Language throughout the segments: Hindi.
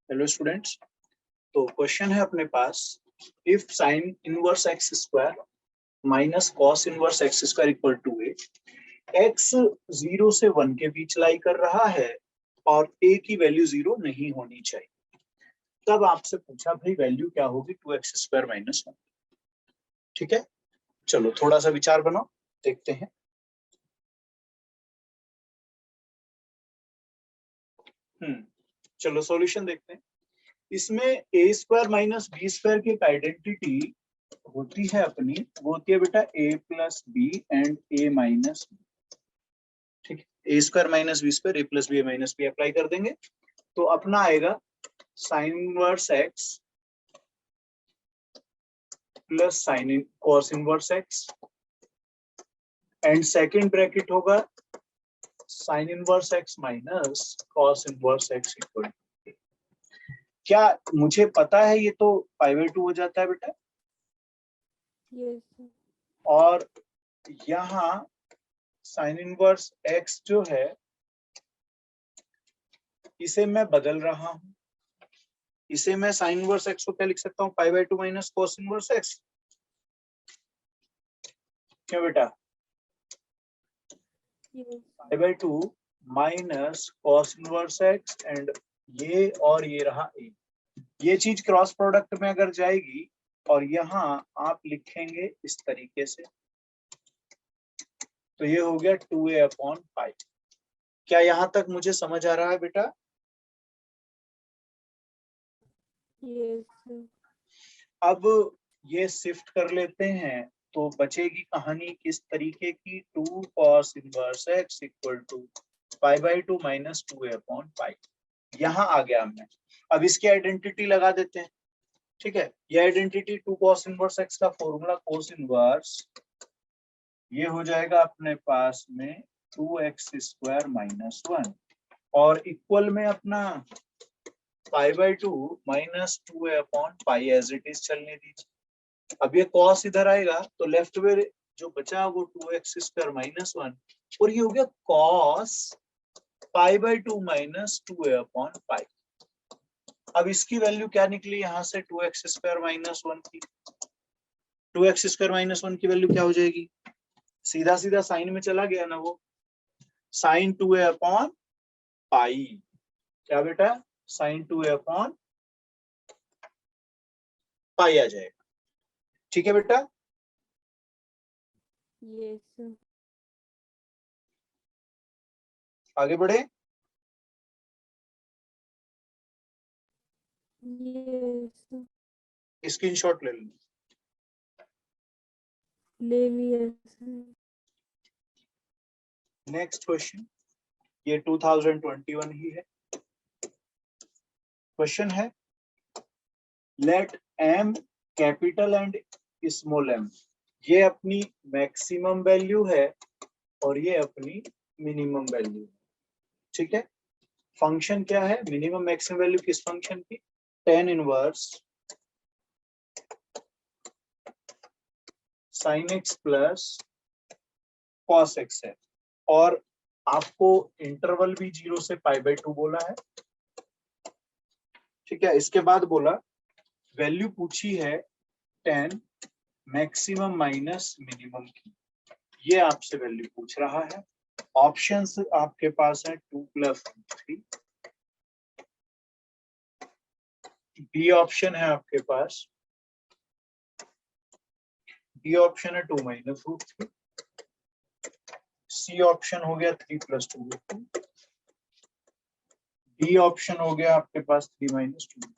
हेलो स्टूडेंट्स, तो क्वेश्चन है अपने पास, if sine inverse X square minus cos inverse X square equal to A, X 0 से 1 के बीच लाई कर रहा है और ए की वैल्यू 0 नहीं होनी चाहिए। तब आपसे पूछा भाई वैल्यू क्या होगी 2x स्क्वायर माइनस 1। ठीक है, चलो थोड़ा सा विचार बनाओ, देखते हैं। चलो सॉल्यूशन देखते हैं। इसमें ए स्क्वायर माइनस बी स्क्वायर की एक आइडेंटिटी होती है अपनी, वो होती है बेटा A plus B and A minus B. ठीक है, A square minus B square, A plus B, A minus B apply कर देंगे तो अपना आएगा sine inverse X plus sine cos inverse X and second bracket होगा sine inverse X minus cos inverse X equal. क्या मुझे पता है ये तो पाई/2 हो जाता है बेटा। yes, और यहाँ साइन इनवर्स एक्स जो है इसे मैं बदल रहा हूं, इसे मैं साइन इनवर्स एक्स को क्या लिख सकता हूँ, पाई/2 माइनस कॉस इनवर्स एक्स। क्यों बेटा, yes, पाई/2 minus cos inverse X and ये और ये रहा ए। ये चीज क्रॉस प्रोडक्ट में अगर जाएगी और यहाँ आप लिखेंगे इस तरीके से तो ये हो गया 2a/पाई। क्या यहाँ तक मुझे समझ आ रहा है बेटा? yes, अब ये शिफ्ट कर लेते हैं तो बचेगी कहानी किस तरीके की, 2 cos inverse x equal to पाई/2 माइनस 2a/पाई। यहाँ आ गया हमने। अब इसकी आइडेंटिटी लगा देते हैं। ठीक है, ये आइडेंटिटी 2 cos इनवर्स x का फॉर्मूला कोस इनवर्स ये हो जाएगा अपने पास में 2x स्क्वायर माइनस 1 और इक्वल में अपना पाई/2 माइनस 2a/पाई एज इट इज चलने दीजिए। अब ये कॉस इधर आएगा तो लेफ्ट में जो बचा वो 2x स्क्वायर माइनस 1 और ये हो गया कॉस पाई/2 माइनस 2a/पाई। अब इसकी वैल्यू क्या निकली यहाँ से 2x स्क्वायर माइनस 1 की, 2x स्क्वायर माइनस 1 की वैल्यू क्या हो जाएगी, सीधा सीधा साइन में चला गया ना वो, साइन 2a/पाई। क्या बेटा, साइन 2a/पाई आ जाएगा। ठीक है बेटा, yes, आगे बढ़े। yes, स्क्रीनशॉट ले लो। ले लिया sir, नेक्स्ट क्वेश्चन, ये 2021 ही है। क्वेश्चन है let m capital and small m, ये अपनी मैक्सिमम वैल्यू है और ये अपनी मिनिमम वैल्यू है। ठीक है, फंक्शन क्या है, मिनिमम मैक्सिमम वैल्यू किस फंक्शन की, tan inverse sin x plus cos x है और आपको इंटरवल भी 0 से पाई/2 बोला है। ठीक है, इसके बाद बोला वैल्यू पूछी है tan मैक्सिमम माइनस मिनिमम की, ये आपसे वैल्यू पूछ रहा है। ऑप्शंस आपके पास है 2 + 3, बी ऑप्शन है आपके पास, डी ऑप्शन है 2 - √3, सी ऑप्शन हो गया 3 + 2, डी ऑप्शन हो गया आपके पास 3 - 2।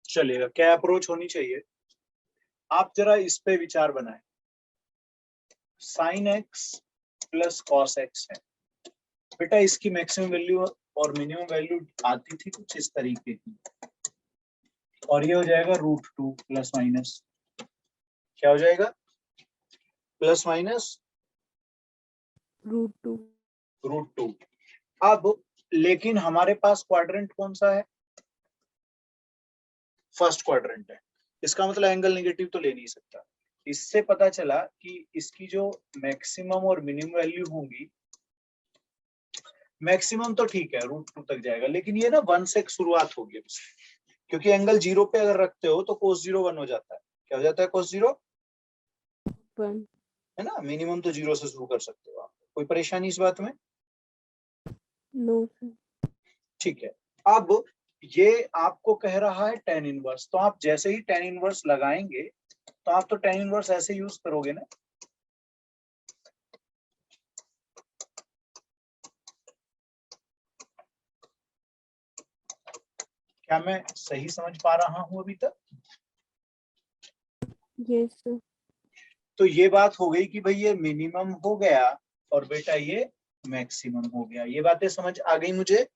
चलेगा, क्या अप्रोच होनी चाहिए, आप जरा इस पे विचार बनाएं। Sign x plus cos x है बेटा, इसकी मैक्सिमम वैल्यू और मिनिमम वैल्यू आती थी कुछ इस तरीके की और ये हो जाएगा √2 प्लस माइनस, क्या हो जाएगा, प्लस माइनस √2, √2। अब लेकिन हमारे पास क्वाड्रेंट कौन सा है, फर्स्ट क्वाड्रेंट है, इसका मतलब एंगल नेगेटिव तो ले नहीं सकता। इससे पता चला कि इसकी जो मैक्सिमम और मिनिमम वैल्यू होंगी, मैक्सिमम तो ठीक है √2 तक जाएगा, लेकिन ये ना 1 से शुरुआत होगी क्योंकि एंगल 0 पे अगर रखते हो तो cos 0 1 हो जाता है। क्या हो जाता है cos 0 1 है ना। मिनिमम तो 0 से शुरू कर सकते हो आप। कोई परेशानी इस बात में? No sir. ठीक है। अब ये आपको कह रहा है tan इनवर्स, तो आप जैसे ही tan इनवर्स लगाएंगे तो आप तो tan इनवर्स ऐसे यूज करोगे ना। क्या मैं सही समझ पा रहा हूं अभी तक? Yes sir. तो ये बात हो गई कि भाई ये मिनिमम हो गया और बेटा ये मैक्सिमम हो गया। ये बातें समझ आ गई मुझे।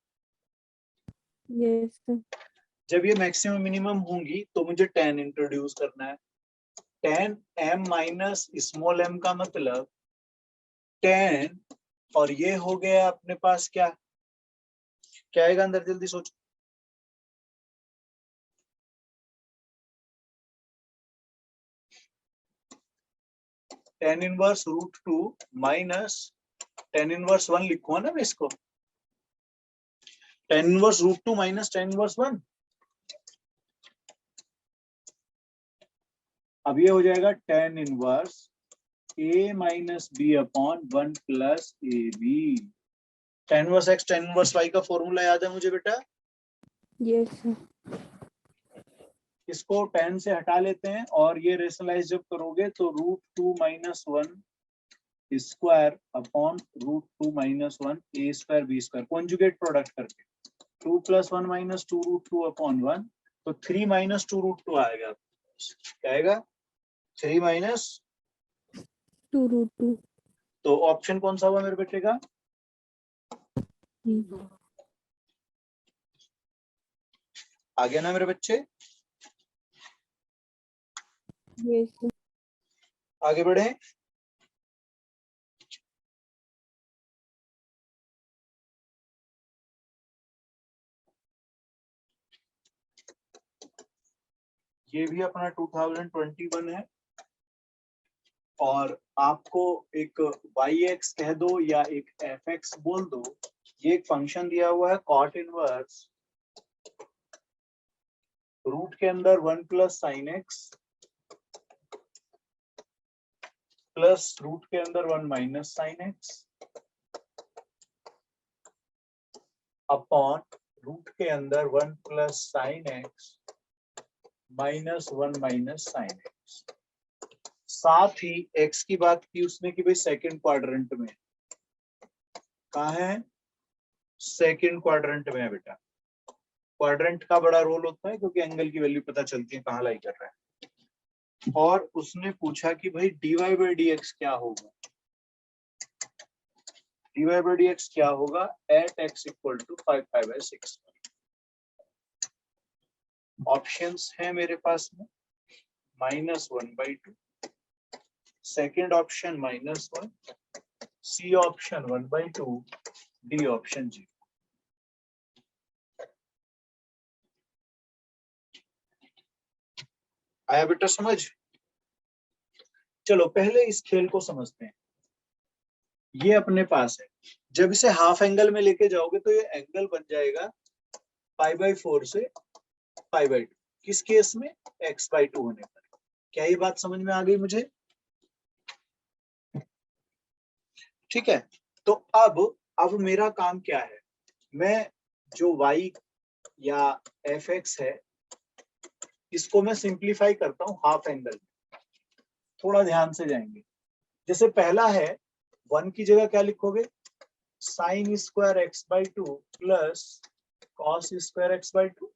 Yes sir. जब ये मैक्सिमम मिनिमम होंगी तो मुझे tan इंट्रोड्यूस करना है। tan m minus small m का मतलब tan, और ये हो गया अपने पास क्या क्या आएगा अंदर, जल्दी सोचो। tan inverse √2 minus tan inverse 1 लिखूंगा ना मैं इसको। tan inverse √2 minus tan inverse 1। अब ये हो जाएगा tan inverse a minus b upon 1 plus a b. tan inverse x tan inverse y का फॉर्मूला याद है मुझे बेटा? Yes sir. इसको tan से हटा लेते हैं और ये रेशनलाइज जब करोगे तो √2 minus 1 square upon √2 minus 1 a square b square, conjugate product करके 2 + 1 माइनस 2 √2 अपॉन 1, तो 3 माइनस 2 √2 आएगा। क्या आएगा? 3 माइनस 2 √2। तो ऑप्शन कौन सा हुआ मेरे बेटे का? आ गया ना मेरे बच्चे? Yes sir. आगे बढ़े। ये भी अपना 2021 है और आपको एक yx कह दो या एक fx बोल दो। ये एक फंक्शन दिया हुआ है cot इनवर्स रूट के अंदर 1 plus sine x plus root के अंदर 1 minus sine x upon root के अंदर 1 plus sine x minus 1 minus sine x. साथ ही x की बात की उसने कि भाई सेकंड क्वाड्रेंट में। कहाँ है? सेकंड क्वाड्रेंट में है बेटा। क्वाड्रेंट का बड़ा रोल होता है क्योंकि एंगल की वैल्यू पता चलती है कहाँ लाई कर रहा है। और उसने पूछा कि भाई dy/dx क्या होगा। dy/dx क्या होगा एट x = 5π/6। ऑप्शंस है मेरे पास में -1/2, second option -1, C option 1/2, D option 0। आया बेटा समझ? चलो पहले इस खेल को समझते हैं। ये अपने पास है, जब इसे हाफ एंगल में लेके जाओगे तो ये एंगल बन जाएगा π/4 से π/2। किस केस में? x/2 होने पर। क्या ये बात समझ में आ गई मुझे? ठीक है। तो अब मेरा काम क्या है, मैं जो y या fx है इसको मैं सिंप्लीफाई करता हूं हाफ एंगल में। थोड़ा ध्यान से जाएंगे। जैसे पहला है 1 की जगह क्या लिखोगे? sin square x/2 plus cos square x/2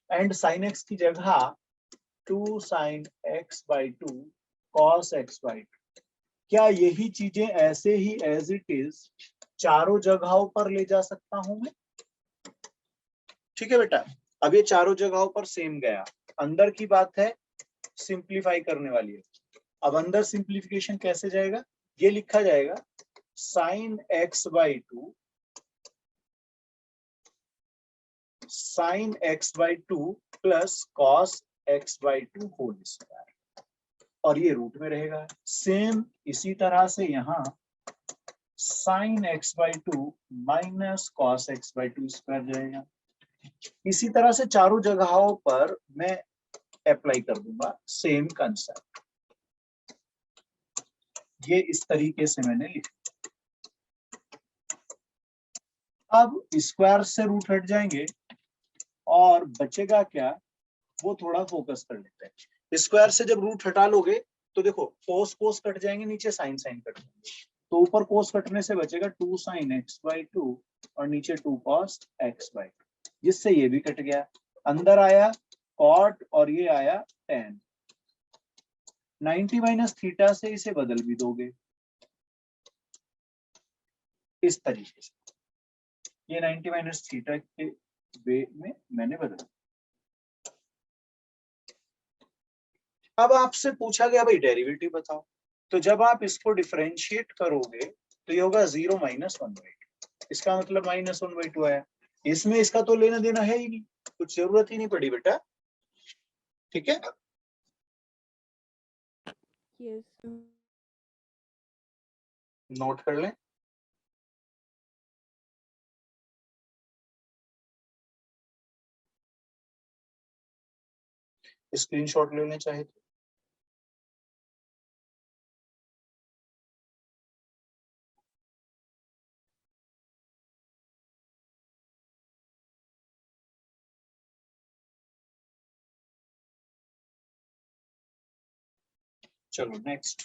and sin x की जगह 2 sin x/2 cos x/2। क्या यही चीजें ऐसे ही एज इट इज चारों जगहों पर ले जा सकता हूं मैं? ठीक है बेटा। अब ये चारों जगहों पर सेम गया। अंदर की बात है सिंप्लीफाई करने वाली है। अब अंदर सिंप्लीफिकेशन कैसे जाएगा? ये लिखा जाएगा sin x/2 sin x/2 plus cos x/2 whole square. और ये रूट में रहेगा। सेम इसी तरह से यहाँ sine x by two minus cos x by two square जाएगा। इसी तरह से चारों जगहों पर मैं अप्लाई कर दूंगा सेम कंसेप्ट। ये इस तरीके से मैंने लिखा। अब स्क्वायर से रूट हट जाएंगे और बचेगा क्या, वो थोड़ा फोकस कर लेते हैं। स्क्वायर से जब रूट हटा लोगे तो देखो कोस कोस कट जाएंगे, नीचे साइन साइन कट जाएंगे, तो ऊपर कोस कटने से बचेगा 2 साइन एक्स बाई टू और नीचे 2 कॉस एक्स बाई टू, जिससे ये भी कट गया। अंदर आया कॉट और ये आया टेन। 90 माइनस थीटा से इसे बदल भी दोगे इस तरीके से। ये 90 माइनस थीटा के वे में मैंने बदला। अब आपसे पूछा गया भाई डेरिवेटिव बताओ, तो जब आप इसको डिफरेंशिएट करोगे तो ये होगा 0 माइनस 1/2। इसका मतलब माइनस 1/2 आया। इसमें इसका तो लेना देना है ही नहीं, कुछ जरूरत ही नहीं पड़ी बेटा। ठीक है, Yes, sir. नोट कर लें। स्क्रीनशॉट लेने चाहे तो। चलो नेक्स्ट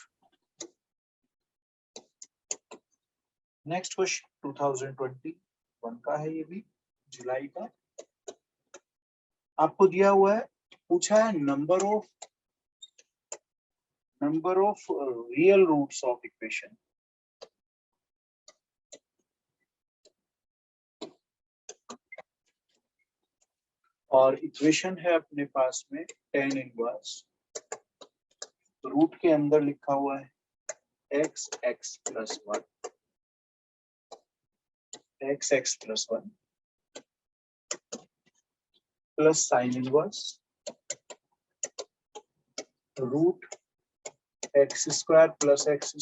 क्वेश्चन 2021 का है, ये भी जुलाई का। आपको दिया हुआ है, पूछा है number of real roots of equation. और इक्वेशन है अपने पास में tan इनवर्स, रूट के अंदर लिखा हुआ है x x plus 1 plus sine inverse root x square plus x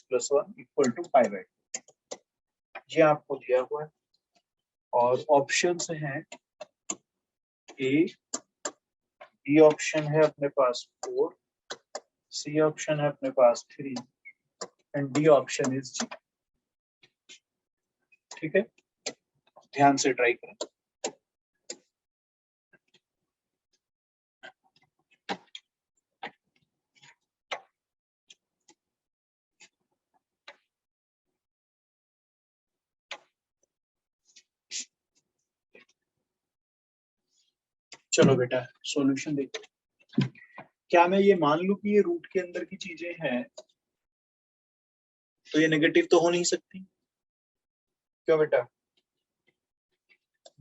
plus 1 equal to pi by. ये आपको दिया हुआ है और ऑप्शंस हैं ए, बी ऑप्शन है अपने पास 4, सी ऑप्शन है अपने पास 3 एंड डी ऑप्शन इज जी। ठीक है, ध्यान से ट्राई करें। चलो बेटा सॉल्यूशन देखो। क्या मैं ये मान लूं कि ये रूट के अंदर की चीजें हैं, तो ये नेगेटिव तो हो नहीं सकती। क्यों बेटा?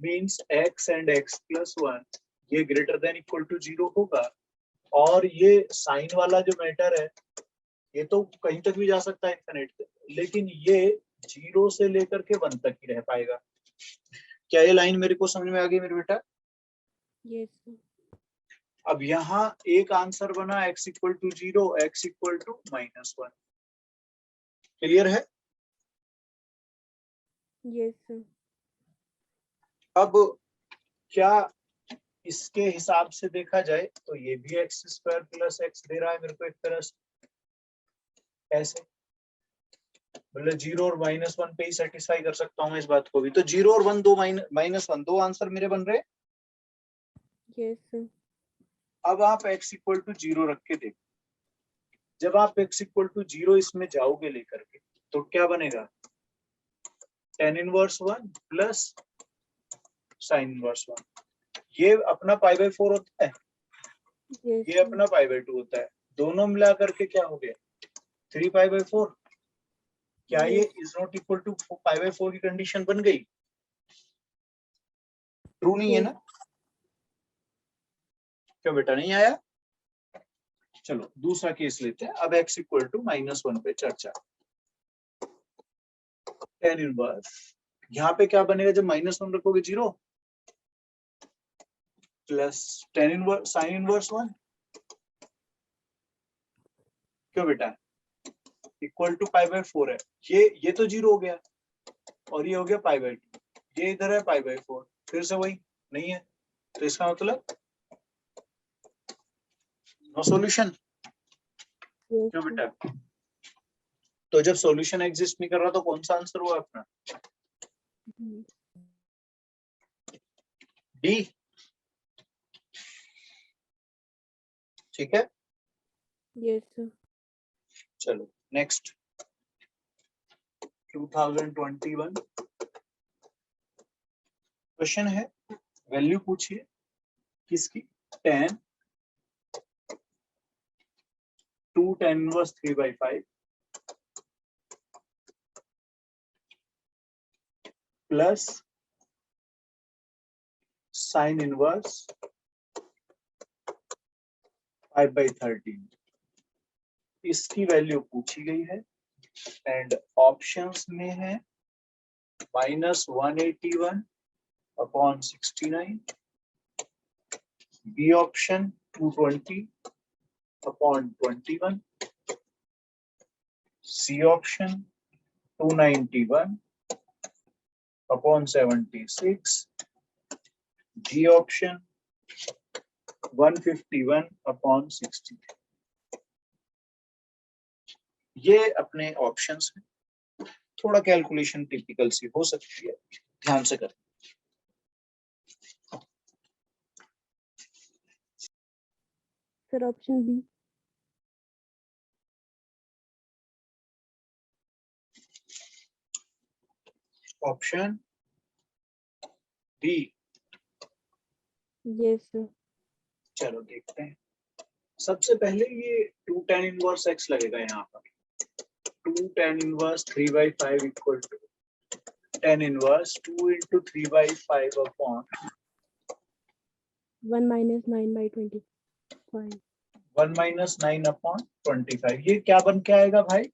Means x and x plus 1 ये ग्रेटर देन इक्वल टू 0 होगा। और ये साइन वाला जो मैटर है ये तो कहीं तक भी जा सकता है इनफिनिट, लेकिन ये 0 से लेकर के 1 तक ही रह पाएगा। क्या ये लाइन मेरे को समझ में आ गई मेरे बेटा? Yes, sir. अब यहाँ एक आंसर बना x equal to 0, x equal to -1। Clear है? Yes, sir. अब क्या इसके हिसाब से देखा जाए तो ये भी x स्क्वायर प्लस x दे रहा है मेरे को एक तरह से। ऐसे मतलब 0 और -1 पे ही सेटिस्फाई कर सकता हूँ मैं इस बात को भी। तो 0 और 1 दो -1 दो आंसर मेरे बन रहे। Yes, sir. अब आप x इक्वल टू 0 रख के देखो। जब आप x इक्वल टू 0 इसमें जाओगे लेकर के तो क्या बनेगा? tan inverse 1 plus sine inverse 1। ये अपना π/4 होता है, Yes, ये sir. अपना π/2 होता है। दोनों मिला करके क्या हो गया? 3π/4। क्या ये Yes. Is not equal to π/4 की कंडीशन बन गई? ट्रू नहीं है Yes. ना? क्यों बेटा नहीं आया? चलो दूसरा केस लेते हैं। अब x इक्वल टू -1 पे चर्चा। tan इनवर्स यहाँ पे क्या बनेगा जब -1 रखोगे? 0 plus tan inverse sine inverse 1 क्यों बेटा, इक्वल टू पाई बाय 4 है, ये तो 0 हो गया और ये हो गया पाई बाय 2, ये इधर है पाई बाय 4, फिर से वही नहीं है, तो इसका मतलब नो सॉल्यूशन। Yes, क्यों sir. बेटा, तो जब सॉल्यूशन एग्जिस्ट नहीं कर रहा तो कौन सा आंसर हुआ अपना, Mm. डी। ठीक है, Yes, sir. चलो नेक्स्ट 2021 क्वेश्चन है, वैल्यू पूछिए किसकी, tan 2 tan इनवर्स 3/5 प्लस साइन इनवर्स 5/13, इसकी वैल्यू पूछी गई है एंड ऑप्शंस में है -181 upon 69, B option 220 upon 21, C option 291 upon 76, D option 151 upon 60। ये अपने ऑप्शंस हैं, थोड़ा कैलकुलेशन टिपिकल सी हो सकती है, ध्यान से करें। Sir, option B. Option B, Yes, sir. चलो देखते हैं। सबसे पहले ये 2 tan इनवर्स x लगेगा यहाँ पर, 2 tan इनवर्स 3/5 equal to tan inverse 2 into 3/5 upon 1 minus 9 by 25. 1 minus 9 upon 25, ये क्या बन के आएगा भाई,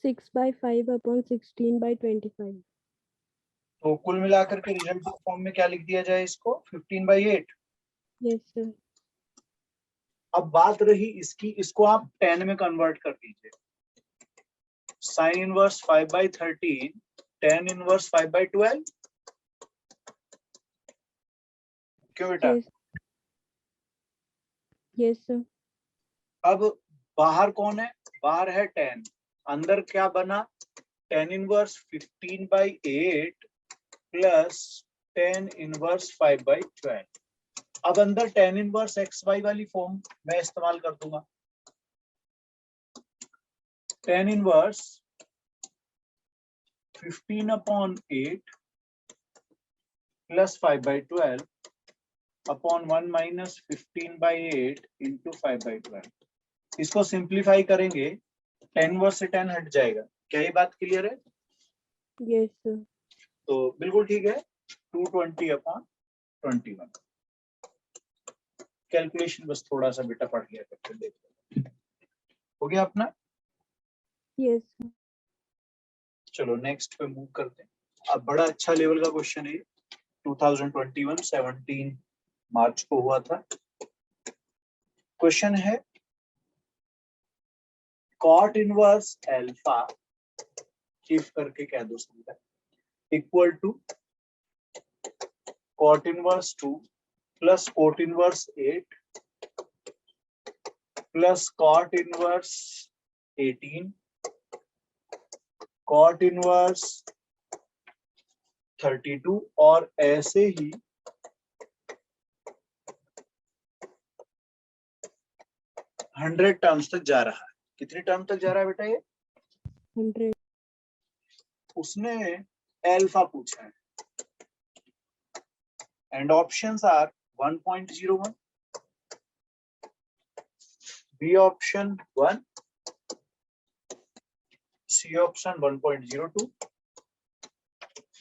6 by 5 upon 16 by 25. तो कुल मिलाकर के रिजल्ट फॉर्म में क्या लिख दिया जाए इसको, 15/8। Yes, sir. अब बात रही इसकी, इसको आप 10 में कन्वर्ट कर दीजिए, साइन इनवर्स 5/13 tan इनवर्स 5/12, क्यों बेटा, Yes. Yes, sir. अब बाहर कौन है, बाहर है 10, अंदर क्या बना, tan inverse 15/8 plus tan inverse 5/12, अब अंदर tan इनवर्स xy वाली फॉर्म मैं इस्तेमाल कर दूंगा, tan inverse 15/8 plus 5/12 upon 1 minus 15/8 into 5/12, इसको सिंप्लीफाई करेंगे 10 वर्स से 10 हट जाएगा, क्या ये बात क्लियर है, Yes, sir. तो बिल्कुल ठीक है, 220 अपॉन 21। कैलकुलेशन बस थोड़ा सा बेटा पढ़ लिया करके देखो, हो गया अपना। Yes, sir. चलो नेक्स्ट पे मूव करते हैं। अब बड़ा अच्छा लेवल का क्वेश्चन है, 2021 17 मार्च को हुआ था। क्वेश्चन है कॉट इनवर्स अल्फा इफ करके कह दो समझा, equal to cot inverse 2 plus cot inverse 8 plus cot inverse 18 cot inverse 32 और ऐसे ही 100 टर्म्स तक जा रहा है। कितनी टर्म तक जा रहा है बेटा ये, 100. उसने अल्फा पूछा है and options are 1.01, B option 1, C option 1.02,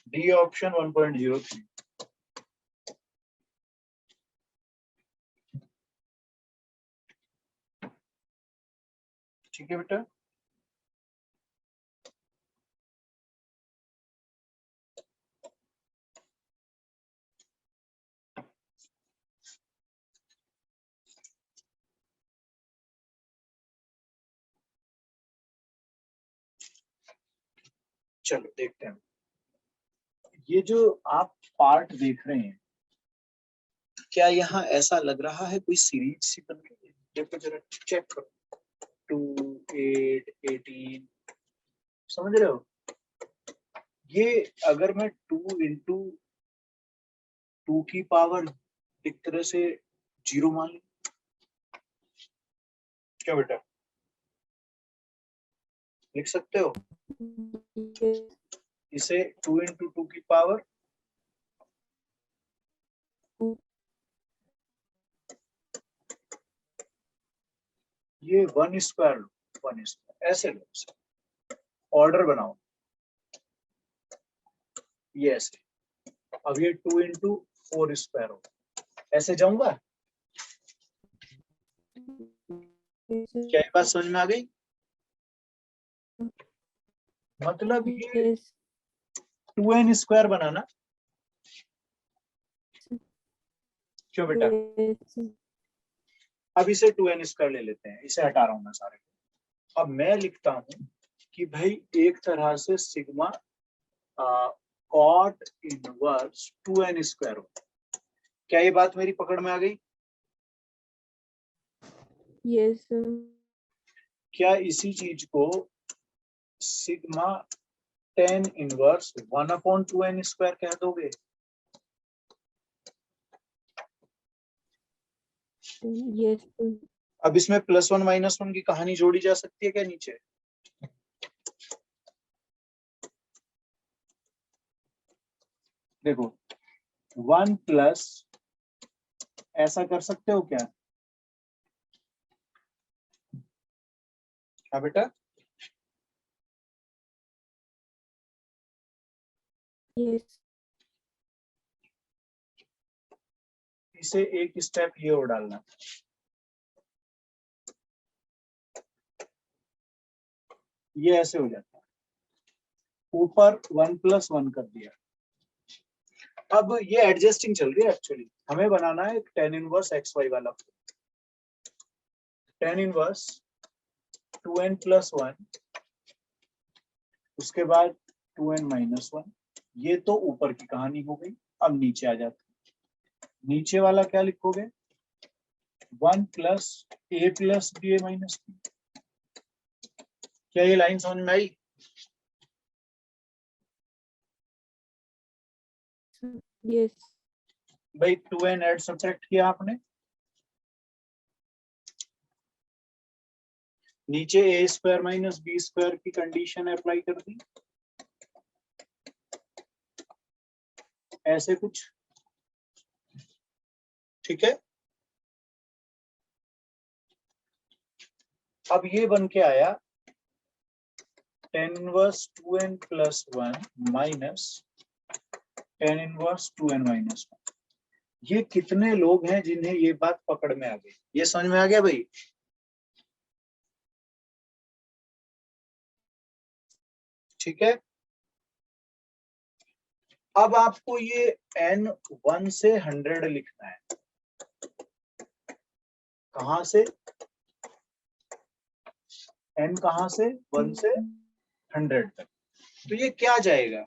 D option 1.03। ठीक है बेटा, चलो देखते हैं। ये जो आप पार्ट देख रहे हैं, क्या यहाँ ऐसा लग रहा है कोई सीरीज सी बन रही है? देखो जरा, चेक करो। 2, 8, 18, समझ रहे हो? ये अगर मैं 2 इंटू 2 की पावर एक तरह से 0 मान लूं, क्या बेटा लिख सकते हो Yes. इसे? 2 इंटू 2 की पावर ये 1 स्क्वायर लो, 1 स्क्वायर ऐसे लो, ऑर्डर बनाओ ये ऐसे। अब ये 2 इंटू 4 स्क्वायर हो, ऐसे जाऊंगा। Yes. क्या ये बात समझ में आ गई? मतलब ये Yes. 2n स्क्वायर बनाना, क्यों बेटा? Yes. अब इसे 2n स्क्वायर ले लेते हैं, इसे हटा रहा हूं मैं सारे को। अब मैं लिखता हूं कि भाई एक तरह से sigma cot inverse 2n square हो। क्या ये बात मेरी पकड़ में आ गई? Yes. क्या इसी चीज को sigma tan inverse 1/2n square कह दोगे? Yes. अब इसमें +1 -1 की कहानी जोड़ी जा सकती है क्या नीचे? देखो 1 प्लस ऐसा कर सकते हो क्या? हाँ बेटा, Yes. इसे एक स्टेप ये और डालना, ये ऐसे हो जाता है, ऊपर 1 + 1 कर दिया। अब ये एडजस्टिंग चल रही है, एक्चुअली हमें बनाना है एक tan इनवर्स xy वाला। tan इनवर्स 2n + 1, उसके बाद 2n - 1, ये तो ऊपर की कहानी हो गई। अब नीचे आ जाते हैं, नीचे वाला क्या लिखोगे? 1 + a + ba - b। क्या ये लाइन समझ में आई? Yes. भाई 2n ऐड सब्ट्रैक्ट किया आपने, नीचे a² - b² की कंडीशन अप्लाई कर दी, ऐसे कुछ, ठीक है। अब ये बन के आया tan inverse 2n + 1 minus tan inverse 2n - 1। ये कितने लोग हैं जिन्हें ये बात पकड़ में आ गई? ये समझ में आ गया भाई? ठीक है। अब आपको ये n 1 से 100 लिखना है। कहां से? n कहां से? 1 से 100 तक। तो ये क्या जाएगा?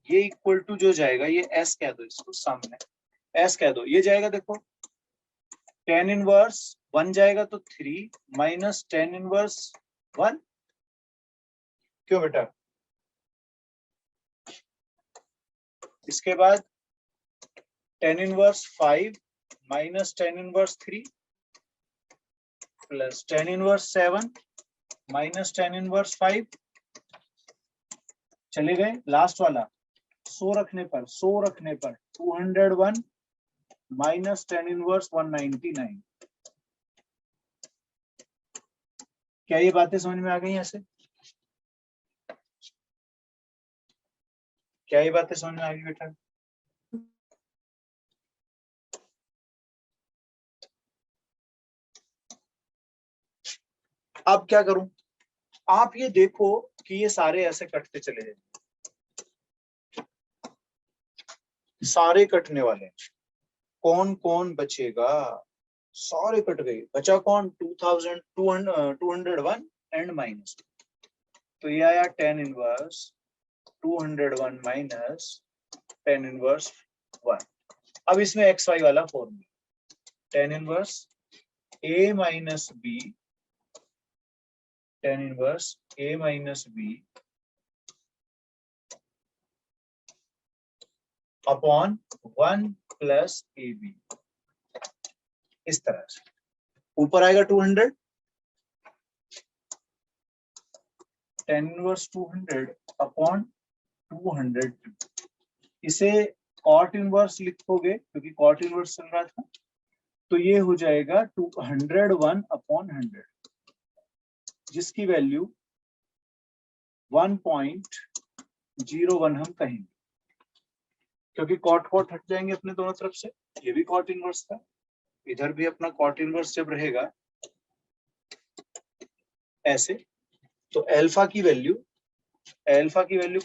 ये इक्वल टू जो जाएगा, ये s कह दो, इसको सामने s कह दो, ये जाएगा। देखो tan इनवर्स 1 जाएगा तो 3 माइनस tan इनवर्स 1। क्यों बेटा? इसके बाद tan inverse 5 minus tan inverse 3 plus tan inverse 7 minus tan inverse 5। चले गए। लास्ट वाला 100 रखने पर 201 माइनस tan इनवर्स 199। क्या ये बातें समझ में आ गई? ऐसे क्या ये बातें समझ में आ गई बेटा? अब क्या करूं? आप ये देखो कि ये सारे ऐसे कटते चले जाएंगे, सारे कटने वाले। कौन कौन बचेगा? सारे कट गए, बचा कौन? 201 एंड माइनस। तो ये आया tan inverse 201 minus tan inverse 1। अब इसमें एक्स वाई वाला formula, tan inverse a minus b, tan inverse a minus b upon 1 plus a b, इस तरह से ऊपर आएगा 200, tan इनवर्स 200 अपॉन 200, इसे cot इनवर्स लिखोगे क्योंकि cot इनवर्स चल रहा था, तो ये हो जाएगा 201 अपॉन 100, जिसकी वैल्यू 1.01 हम कहेंगे, क्योंकि cot हट जाएंगे अपने दोनों तरफ से। ये भी cot इनवर्स था, इधर भी अपना cot इनवर्स जब रहेगा ऐसे, तो अल्फा की वैल्यू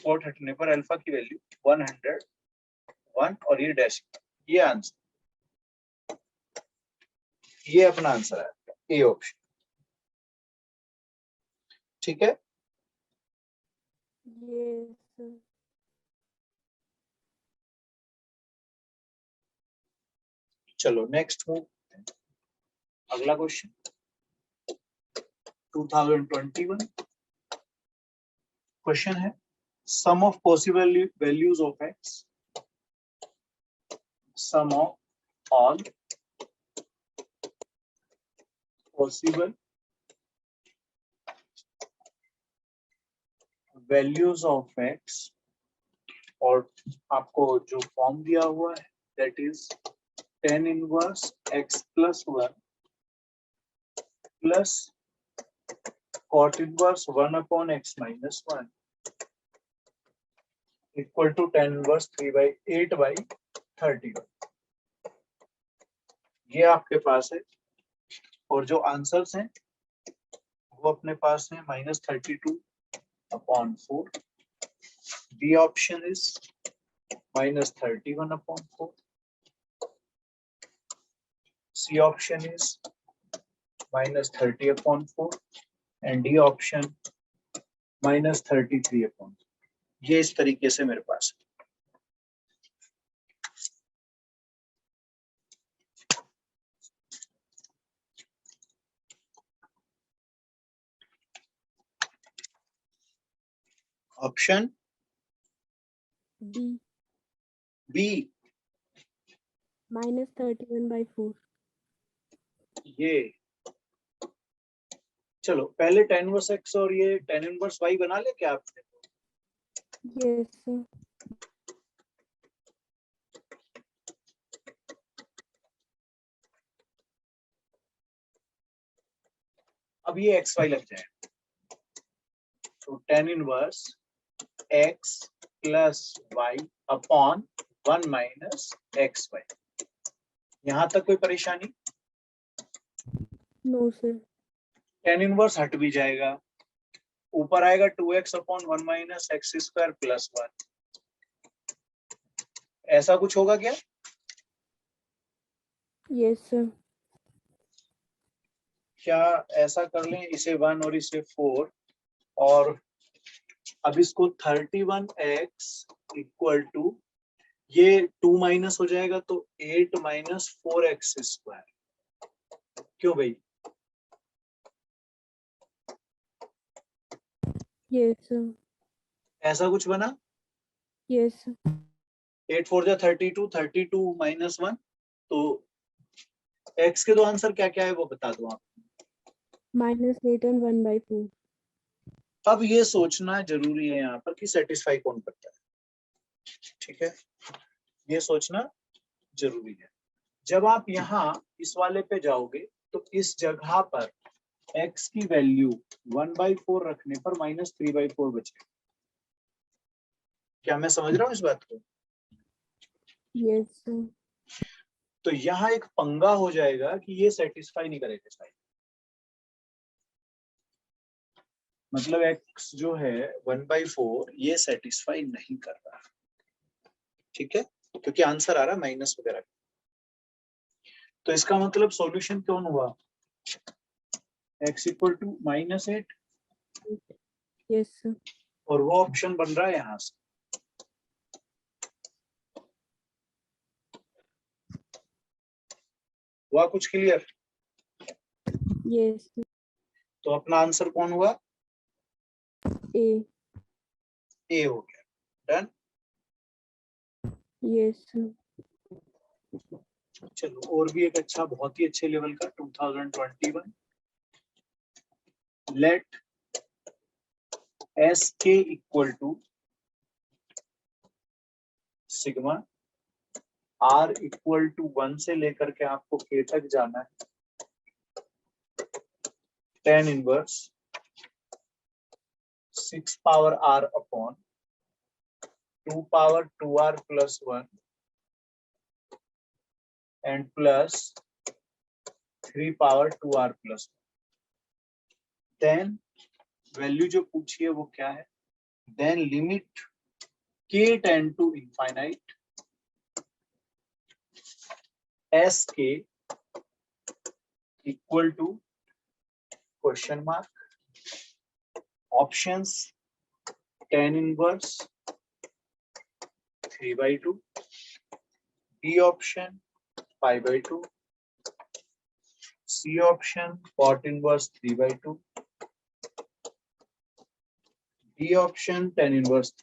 cot हटने पर अल्फा की वैल्यू 101 और ये डैश, ये आंसर, ये अपना आंसर है ए ऑप्शन। ठीक है, yes, चलो नेक्स्ट मूव, अगला क्वेश्चन 2021 क्वेश्चन है, sum of possible values of x, sum of all possible values of x, और आपको जो फॉर्म दिया हुआ है that is tan inverse x plus 1 plus cot inverse 1 upon x minus 1 equal to tan inverse 3/8/31। ये आपके पास है, और जो आंसर्स हैं वो अपने पास है -32 upon 4, B option is -31 upon 4, C option is -30 upon 4 and D option -33 upon 4। ये इस तरीके से मेरे पास है। ऑप्शन B बी, -31/4, ये चलो पहले tan इनवर्स x और ये tan इनवर्स y बना ले क्या आपने? yes, अब ये एक्स वाई लग जाए, तो tan inverse x plus y upon 1 minus x y. यहां तक कोई परेशानी? no sir, tan इनवर्स हट भी जाएगा, ऊपर आएगा 2x upon 1 minus x square plus 1। ऐसा कुछ होगा क्या? yes sir, क्या ऐसा कर लें, इसे 1 और इसे 4, और अब इसको 31x इक्वल टू, ये 2 माइनस हो जाएगा तो 8 माइनस 4x स्क्वायर। क्यों भाई? yes sir, ऐसा कुछ बना? yes, 8 4 जा 32, 32 माइनस 1, तो x के दो आंसर क्या क्या है वो बता दो आप। -8 and 1/4, अब ये सोचना जरूरी है यहाँ पर कि सेटिस्फाई कौन करता है। ठीक है, ये सोचना जरूरी है। जब आप यहाँ इस वाले पे जाओगे तो इस जगह पर x की वैल्यू 1/4 रखने पर -3/4 बचेगा। क्या मैं समझ रहा हूँ इस बात को? yes sir, तो यहाँ एक पंगा हो जाएगा कि ये सेटिस्फाई नहीं करेगा साइड, मतलब x जो है 1/4 ये सेटिस्फाई नहीं कर रहा। ठीक है, क्योंकि आंसर आ रहा माइनस वगैरह। तो इसका मतलब सॉल्यूशन कौन हुआ? x equal to -8, yes sir, और वो ऑप्शन बन रहा है यहाँ से। हुआ कुछ क्लियर? Yes. तो अपना आंसर कौन हुआ? A. ए हो गया। डन। Yes, sir. चलो और भी एक अच्छा, बहुत ही अच्छे लेवल का 2021। लेट एस के equal to sigma R equal to 1 से लेकर के आपको के तक जाना है। tan inverse 6 power r upon 2 power 2r plus 1 and plus 3 power 2r plus 1। Then value जो पूछी है वो क्या है? Then limit k tend to infinite s के equal to question mark options tan inverse 3/2, B option pi by 2, C option cot inverse 3/2, D option tan inverse।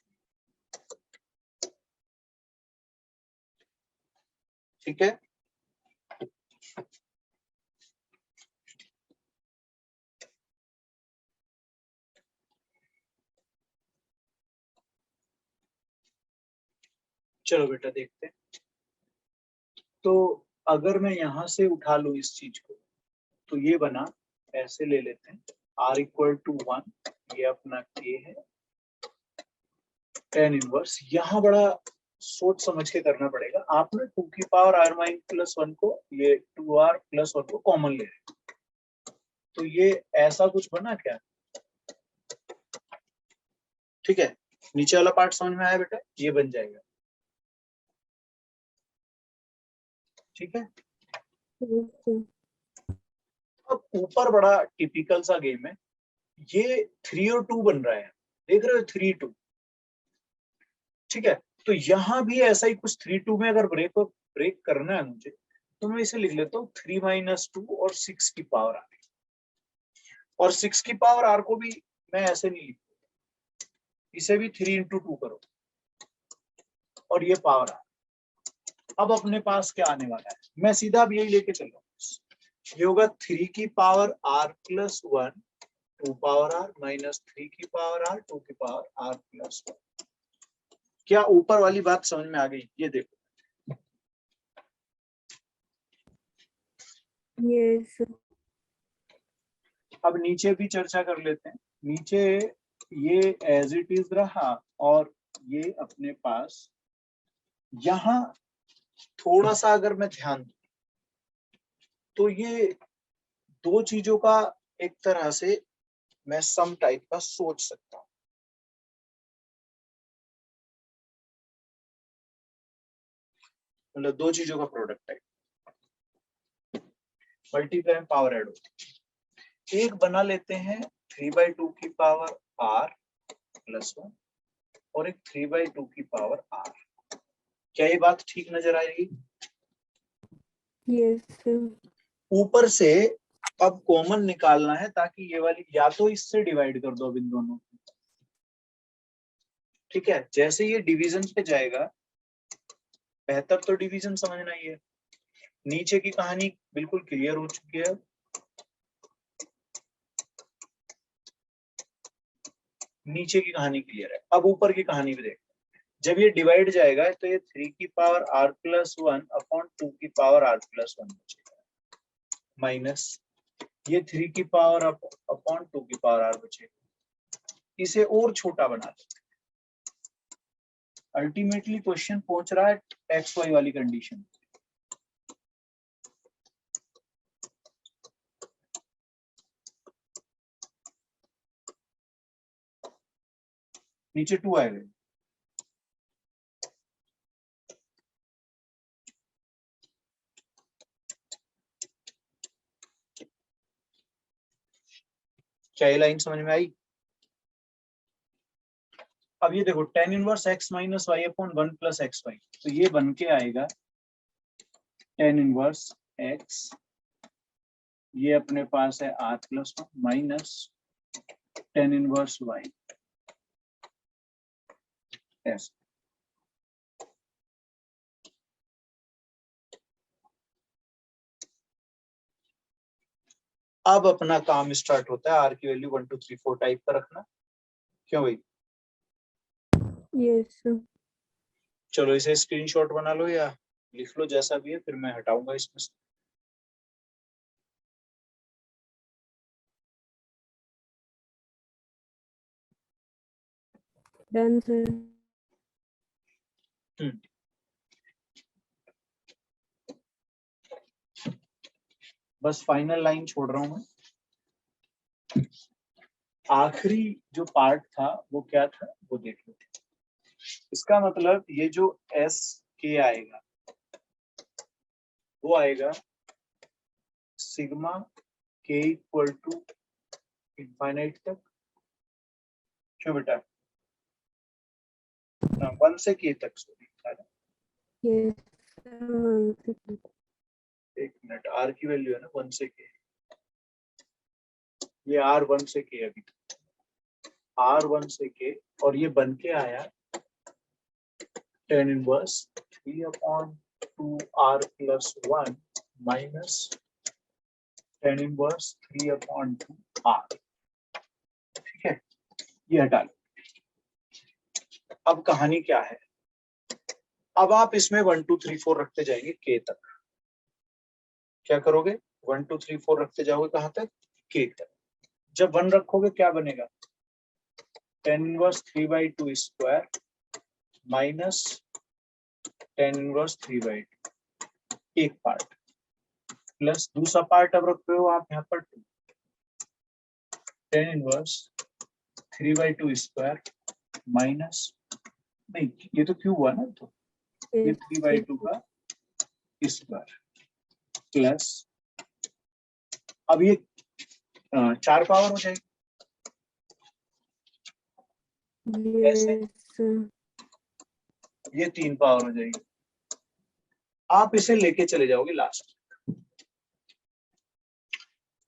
ठीक है, चलो बेटा देखते हैं। तो अगर मैं यहां से उठा लू इस चीज को, तो ये बना, ऐसे ले लेते हैं, r इक्वल टू 1, ये अपना k है, tan इनवर्स। यहाँ बड़ा सोच समझ के करना पड़ेगा। आपने 2 की पावर r माइनस प्लस 1 को, ये 2r प्लस 1 को कॉमन ले रहे, तो ये ऐसा कुछ बना क्या? ठीक है, नीचे वाला पार्ट समझ में आया बेटा? ये बन जाएगा। ठीक है, Yes, sir. अब ऊपर बड़ा टिपिकल सा गेम है, ये 3 और 2 बन रहा है, देख रहे हो 3 2। ठीक है, तो यहां भी ऐसा ही कुछ 3 2 में अगर ब्रेक करना है मुझे, तो मैं इसे लिख लेता हूँ 3 - 2 और 6 की पावर आर। और 6 की पावर आर को भी मैं ऐसे नहीं लिखता, इसे भी 3 × 2 करो और ये पावर आर। अब अपने पास क्या आने वाला है? मैं सीधा अब यही लेके चल रहा हूँ। ये होगा 3 की power r plus 1, 2 power r minus 3 की पावर आर, 2 की पावर आर प्लस 1। क्या ऊपर वाली बात समझ में आ गई? ये देखो, Yes, sir. अब नीचे भी चर्चा कर लेते हैं। नीचे ये एज इट इज रहा, और ये अपने पास यहां थोड़ा सा अगर मैं ध्यान दूं, तो ये दो चीजों का एक तरह से मैं सम टाइप का सोच सकता हूं। मतलब दो चीजों का प्रोडक्ट है, मल्टीप्लाई में पावर ऐड होती है। एक बना लेते हैं 3/2 की पावर r प्लस 1 और एक 3/2 की पावर r। क्या ये बात ठीक नजर आ रही? Yes, sir. ऊपर से अब कॉमन निकालना है, ताकि ये वाली या तो इससे डिवाइड कर दो अब इन दोनों को। ठीक है, जैसे ये डिवीजन पे जाएगा, बेहतर तो डिवीजन समझना ही है। नीचे की कहानी बिल्कुल क्लियर हो चुकी है। नीचे की कहानी क्लियर है, अब ऊपर की कहानी भी देखते हैं। जब ये डिवाइड जाएगा, तो ये 3 की पावर r प्लस 1 अपॉन 2 की पावर r प्लस 1 बचेगा, माइनस ये 3 की पावर अपॉन 2 की पावर r बचेगा। इसे और छोटा बना देते हैं। अल्टीमेटली क्वेश्चन पहुंच रहा है XY वाली कंडीशन। नीचे 2 आएगा, क्या ये लाइन समझ में आई? अब ये देखो tan inverse x - y upon 1 + xy, तो ये बन के आएगा tan इनवर्स एक्स, ये अपने पास है r plus one minus tan inverse y ऐसे। अब अपना काम स्टार्ट होता है आर की वैल्यू 1 2 3 4 टाइप पर रखना। क्यों भाई? Yes, sir. चलो इसे स्क्रीनशॉट बना लो या लिख लो, जैसा भी है, फिर मैं हटाऊंगा इसमें से। Done, sir. बस फाइनल लाइन छोड़ रहा हूं मैं। आखिरी जो पार्ट था वो क्या था वो देख लो। इसका मतलब ये जो एस के आएगा वो आएगा सिग्मा के इक्वल टू इनफाइनाइट तक। क्यों बेटा? 1 से के तक, सॉरी। Yes, sir. एक मिनट, आर की वैल्यू है ना 1 से के, ये आर 1 से के, अभी आर 1 से के, और ये बन के आया tan inverse 3/2 r plus 1 minus tan inverse 3/2 r. ठीक है, ये हटा लो। अब कहानी क्या है? अब आप इसमें 1 2 3 4 रखते जाएंगे के तक। क्या करोगे? 1 2 3 4 रखते जाओगे कहां तक? के तक। जब 1 रखोगे क्या बनेगा? Ten inverse 3/2 square minus tan inverse 3/2 एक पार्ट, प्लस दूसरा पार्ट अब रख रहे हो आप यहाँ पर टेन इनवर्स 3/2 स्क्वायर माइनस, नहीं ये तो क्यूब हुआ ना, तो ये Yes, 3/2 का स्क्वायर प्लस, अब ये 4 पावर हो जाएगी ऐसे, yes, sir. ये 3 पावर हो जाएगी। आप इसे लेके चले जाओगे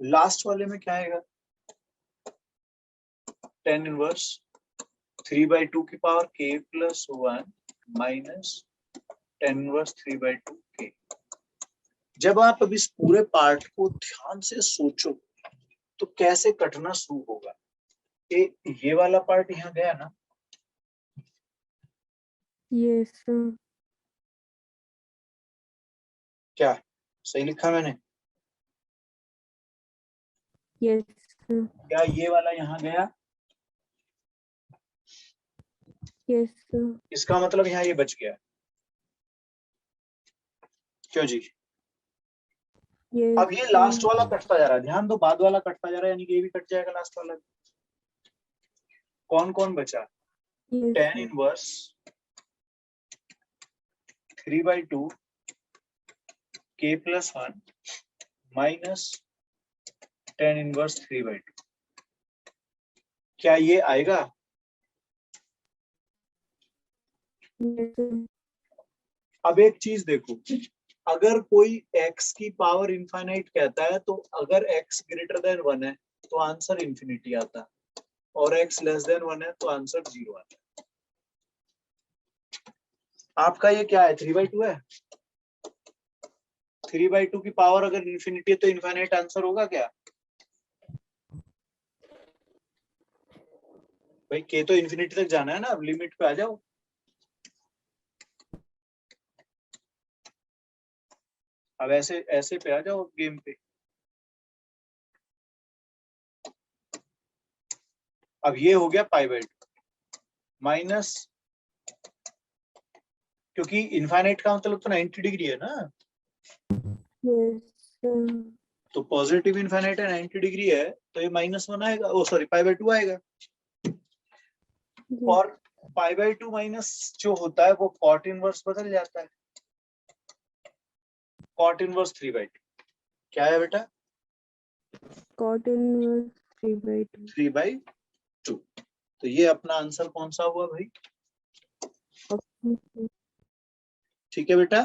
लास्ट वाले में क्या आएगा? टेन इनवर्स 3/2 की पावर के प्लस 1 माइनस टेन इनवर्स 3/2 के। जब आप अब इस पूरे पार्ट को ध्यान से सोचो तो कैसे कटना शुरू होगा। ये वाला पार्ट यहाँ गया ना, Yes, sir. क्या सही लिखा मैंने? Yes, sir. क्या ये वाला यहाँ गया? Yes, sir. इसका मतलब यहाँ ये बच गया। क्यों जी? Yes, अब ये sir. लास्ट वाला कटता जा रहा है, ध्यान दो, बाद वाला कटता जा रहा है, यानी कि ये भी कट जाएगा लास्ट वाला। कौन कौन बचा? Yes, ten sir. इनवर्स 3/2 के प्लस 1 माइनस टेन इनवर्स 3/2। क्या ये आएगा? Yes, sir. अब एक चीज देखो, अगर कोई x की पावर इनफाइनाइट कहता है तो अगर x ग्रेटर देन 1 है तो आंसर इंफिनिटी आता है, और x लेस देन 1 है तो आंसर 0 आता है। आपका ये क्या है? 3/2 है। 3/2 की पावर अगर इंफिनिटी है तो इनफाइनाइट आंसर होगा क्या भाई? के तो इंफिनिटी तक जाना है ना, अब लिमिट पे आ जाओ। अब ऐसे ऐसे पे आ जाओ गेम पे। अब ये हो गया π/2 माइनस, क्योंकि इनफाइनाइट का मतलब तो 90 डिग्री है ना, Yes, sir. तो पॉजिटिव इनफाइनाइट है 90 डिग्री है, तो ये -1 आएगा, ओ सॉरी π/2 आएगा। Yes, और π/2 माइनस जो होता है वो कॉट इनवर्स बदल जाता है, कॉट इनवर्स 3/2 क्या है बेटा? cot inverse 3/2. 3/2। तो ये अपना आंसर कौन सा हुआ भाई? Okay, sir. ठीक है बेटा।